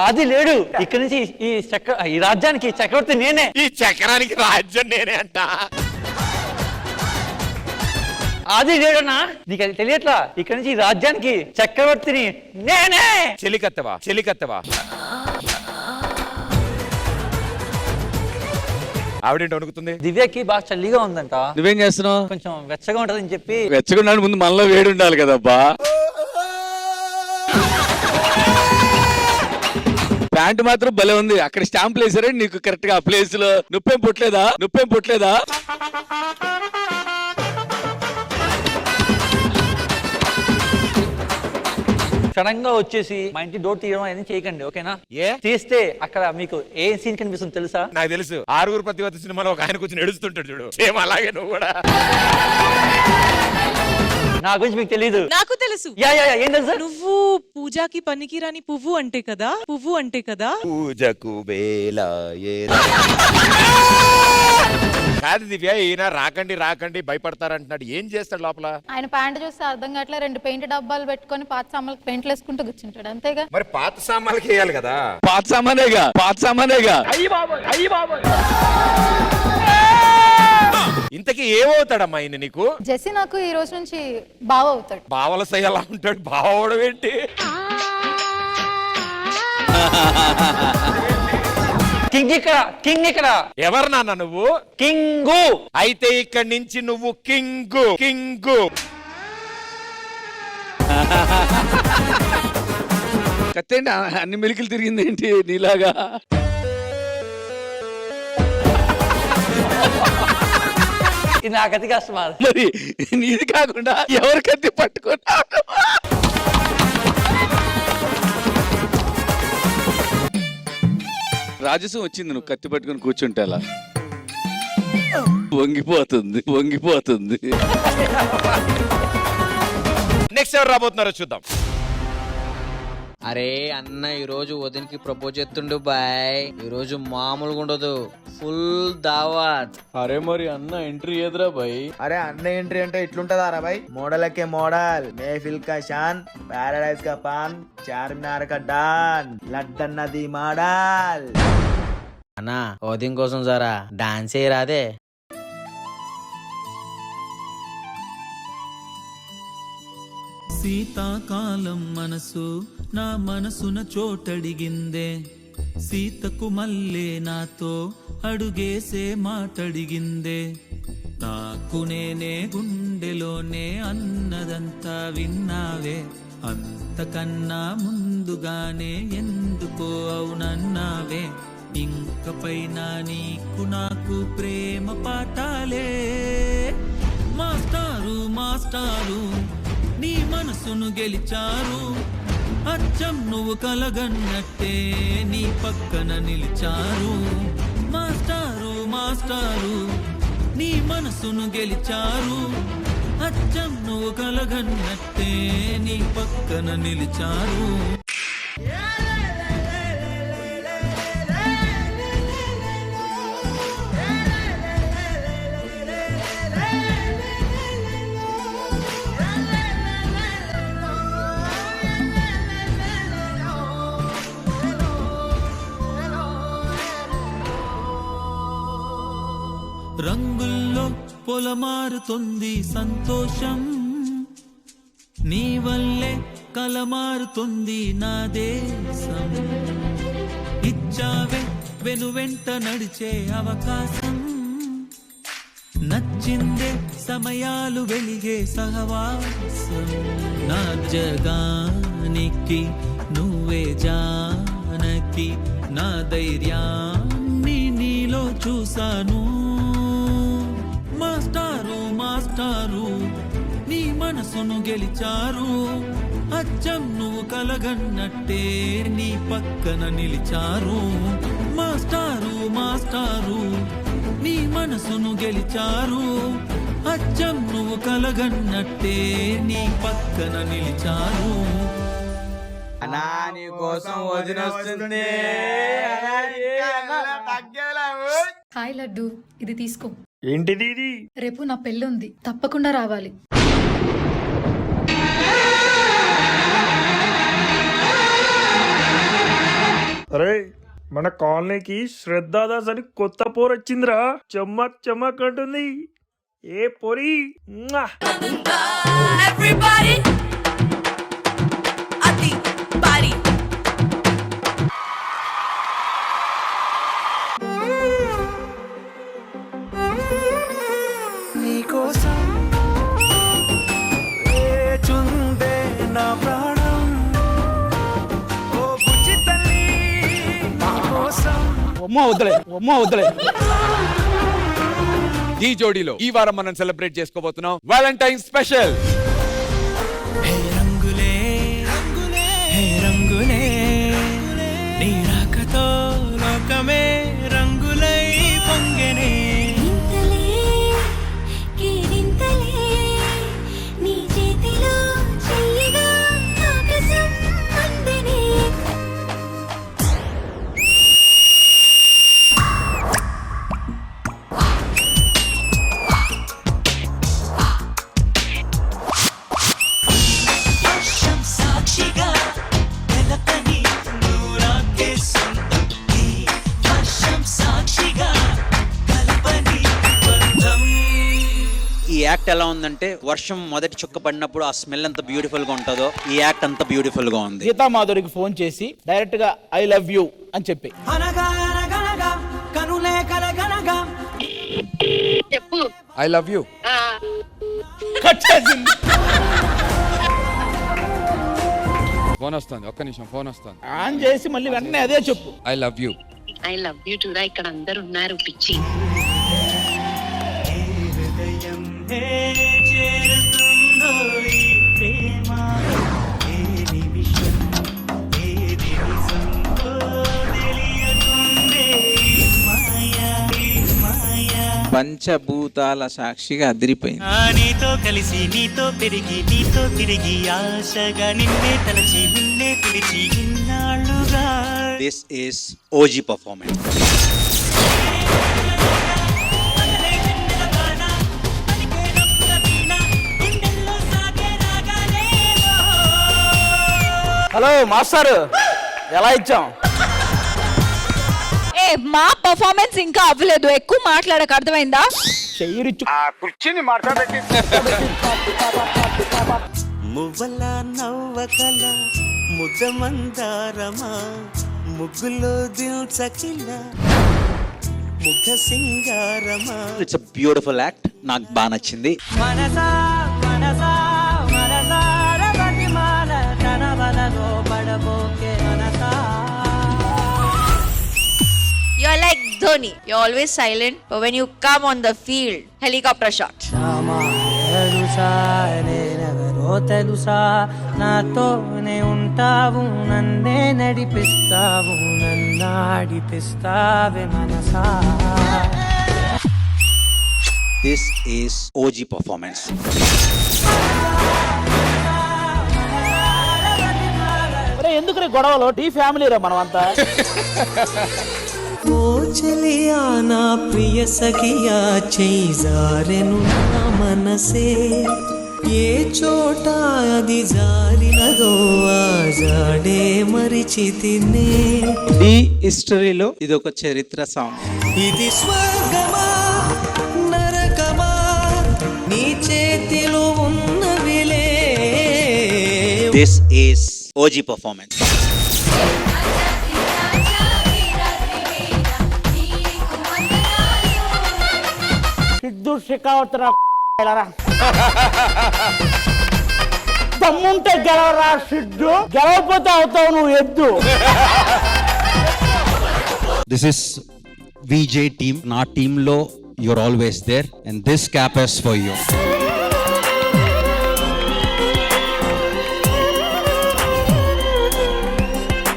అది లేడు. ఇక్కడ నుంచి ఈ రాజ్యానికి చక్రవర్తి నేనే. ఈ చక్రానికి రాజ్యం నేనే అంట. అది లేడన్నా, నీకు అది తెలియట్లా. ఇక్కడ నుంచి ఈ రాజ్యానికి చక్రవర్తిని నేనే. చెలికత్తవా ఆవిడేంటి వణుకుతుంది? దివ్యకి బాగా చల్లిగా ఉందంట. నువ్వేం చేస్తున్నావు? కొంచెం వెచ్చగా ఉంటదని చెప్పి. వెచ్చగా ముందు మనలో వేడి ఉండాలి కదబ్బా. ప్యాంట్ మాత్రం భలే ఉంది. అక్కడ స్టాంప్ వేసారే నీకు కరెక్ట్ గా ఆ ప్లేస్ లో. నువ్వేం పుట్టలేదా? సడన్ గా వచ్చేసి మా ఇంటి డోర్ తీయడం అనేది చేయకండి, ఓకేనా? ఏ తీస్తే అక్కడ మీకు ఏ సీన్ కనిపిస్తుంది తెలుసా? నాకు తెలుసు. 6గురు ప్రతివత సినిమాలో ఒక ఆయన కూర్చొని ఎడుస్తుంటాడు చూడు, సేమ్ అలాగే నువ్వు కూడా. నా గురించి మీకు తెలీదు. నాకు తెలుసు. ఏం తెలుసు? నువ్వు పూజకి పనికిరాని పువ్వు అంటే కదా. పూజకు కాదు దివ్య, ఈయన రాకండి భయపడతారంటున్నాడు. ఏం చేస్తాడు లోపల? ఆయన ప్యాంట్ చూస్తే అర్థం కావట్లే. 2 పెయింట్ డబ్బాలు పెట్టుకొని పాత సామాన్లకు పెయింట్లు వేసుకుంటూ కూర్చుంటాడు, అంతేగా. మరి పాత సామాన్లకి వేయాలి కదా. పాత సామానేగా. ఇంతకీ ఏమవుతాడమ్మా ఈయన నీకు? జెస్సీ నాకు ఈ రోజు నుంచి బావ అవుతాడు. బావల సై ఎలా ఉంటాడు? బావడం ఏంటి? కింగ్ ఇక్కడ. ఎవరు నాన్న నువ్వు? కింగు. అయితే ఇక్కడి నుంచి నువ్వు కింగు. కత్తేంటి అన్ని మెలికలు తిరిగింది ఏంటి నీలాగా? ఇది నా కత్తి కష్టమా? మరి నీది కాకుండా ఎవరి కత్తి పట్టుకున్నా? రాజసం వచ్చింది నువ్వు కత్తి పట్టుకుని కూర్చుంటే. అలా వంగిపోతుంది. నెక్స్ట్ ఎవరు రాబోతున్నారో చూద్దాం. అరే అన్న ఈ రోజు వదినికి ప్రపోజ్ చేస్తుండు బాయ్. ఈ రోజు మామూలుగా ఉండదు, ఫుల్ దావత్. అరే మరి అన్న ఎంట్రీ ఎదురా బాయ్. అరే అన్న ఎంట్రీ అంటే ఇట్లుంటదా రా బాయ్? మోడల్ మోడల్, మేఫిల్ కా షాన్, పారాడైజ్ కా పాన్, చార్మినార్ కా డాన్, లడ్డన్నది మోడల్. అన్న వదిన్ కోసం జరా డాన్స్ ఏ రాదే. శీతాకాలం మనసు నా మనసున చోటడిగిందే. సీతకు మల్లే నాతో అడుగేసే మాటడిగిందే. నాకు నేనే గుండెలోనే అన్నదంతా విన్నావే. అంతకన్నా ముందుగానే ఎందుకో అవునన్నావే. ఇంక పైన నీకు నాకు ప్రేమ పాఠాలే. మాస్టారు నీ మనసును గెలిచారు. అచ్చం నువ్వు కలగన్నట్టే నీ పక్కన నిలిచారు. మాస్టారు నీ మనసును గెలిచారు. అచ్చం నువ్వు కలగన్నట్టే నీ పక్కన నిలిచారు. రంగుల్లో పొలమారుతుంది సంతోషం. నీ వల్లే కలమారుతుంది నా దేశం. ఇచ్చావే వెనువెంట నడిచే అవకాశం. నచ్చిందే సమయాలు వెలిగే సహవాసం. నా జగానికి నువ్వే జానకి. నా ధైర్యాన్ని నీలో చూసాను. మాస్టారు నీ మనసును గెలిచారు. అచ్చం నువ్వు కలగన్నట్టే నీ పక్కన నిలిచారు. మాస్టారు నీ మనసును గెలిచారు. అచ్చం నువ్వు కలగన్నట్టే నీ పక్కన నిలిచారు. అన్నా నీ కోసం వదినొస్తుంది. హాయ్ లడ్డు, ఇది తీసుకో. ఏంటిది ఇది? రేపు నా పెళ్లి ఉంది, తప్పకుండా రావాలి. అరే మన కాలనీకి శ్రద్ధాదాస్ అని కొత్త పోరు వచ్చిందిరా. చమ్మక్ చమ్మక్ అంటుంది. ఏ పొరి నీకోసం చుందే నా ప్రాణం ఓ బుజ్జి తల్లి నీకోసం. ఈ జోడీలో ఈ వారం మనం సెలబ్రేట్ చేసుకోబోతున్నాం వాలంటైన్ స్పెషల్. హే రంగులే రంగులే హే రంగులే నీ రాకతో లోకమే రంగులై పొంగెనే. ఈ యాక్ట్ ఎలా ఉందంటే వర్షం మొదటి చుక్క పడినప్పుడు ఆ స్మెల్ ఎంత బ్యూటిఫుల్ గా ఉంటుందో ఈ యాక్ట్ అంత బ్యూటిఫుల్ గా ఉంది. గీతా మాధురికి ఫోన్ చేసి డైరెక్ట్ గా ఐ లవ్ యూ అని చెప్పి కనులే కలగనగా చెప్పు. I love you. కట్ చేసింది. ఫోన్ వస్తుంది, ఒక్క నిమిషం ఫోన్ వస్తుంది. ఆన్ చేసి మళ్ళీ వెంటనే అదే చెప్పు. I love you. I love you to రా. ఇక్కడ అందరు ఉన్నారు పిచ్చి. చేరుతుందో ఈ ప్రేమ ఏ నిమిషం ఏది నిజంతో తెలియకుండే మాయా మాయా. పంచభూతాల సాక్షిగా అదిరిపోయింది. నీతో కలిసి నీతో పెరిగి నీతో తిరిగి ఆశగా నిన్నే తలచి నిన్నే పిలిచి ఇన్నాళ్ళుగా. This is OG performance. Hello master, ఎలా ఇచ్చాం? ఏ మా పర్ఫార్మెన్స్ ఇంకా అవ్వలేదు, ఎక్కువ మాట్లాడక, అర్థమైందా? చెయ్యిరిచ్చు. మువ్వల నవ్వకల ముద్దమందారమా ముగ్గులో దిల్చకిల ముగ్ధ సింగారమా. ఇట్స్ అ బ్యూటిఫుల్ యాక్ట్, నాకు బాగా నచ్చింది. మనసా మనసా మనసార బతిమాల తన వలలో పడబోకే మనసా. You're like Dhoni. You're always silent, but when you come on the field, helicopter shot. తెలుసా నేనెవరో తెలుసా నాతోనే ఉంటావు నన్నే నడిపిస్తావు నన్నాడిపిస్తావే మనసా. This is OG performance. ఎందుకు గొడవలో టీ ఫ్యామిలీ రా మనమంతా. ఓ చలియా నా ప్రియ సఖియా చేజారెను నా మనసే ఏ చోట అది జారినదో ఆ జాడే మరిచితినే. ఈ హిస్టరీలో ఇది ఒక చరిత్ర సాంగ్. ఇది స్వర్గమా నరకమా నీ చేతిలో ఉన్నవిలే. This is OG performance. Siddhu షికావతరా దమ్ముంటే గెలవరా సిద్ధు, గెలవకపోతే అవుతావు నువ్వు ఎద్దు. This is VJ team. నా టీమ్ లో you're always there and this cap is for you.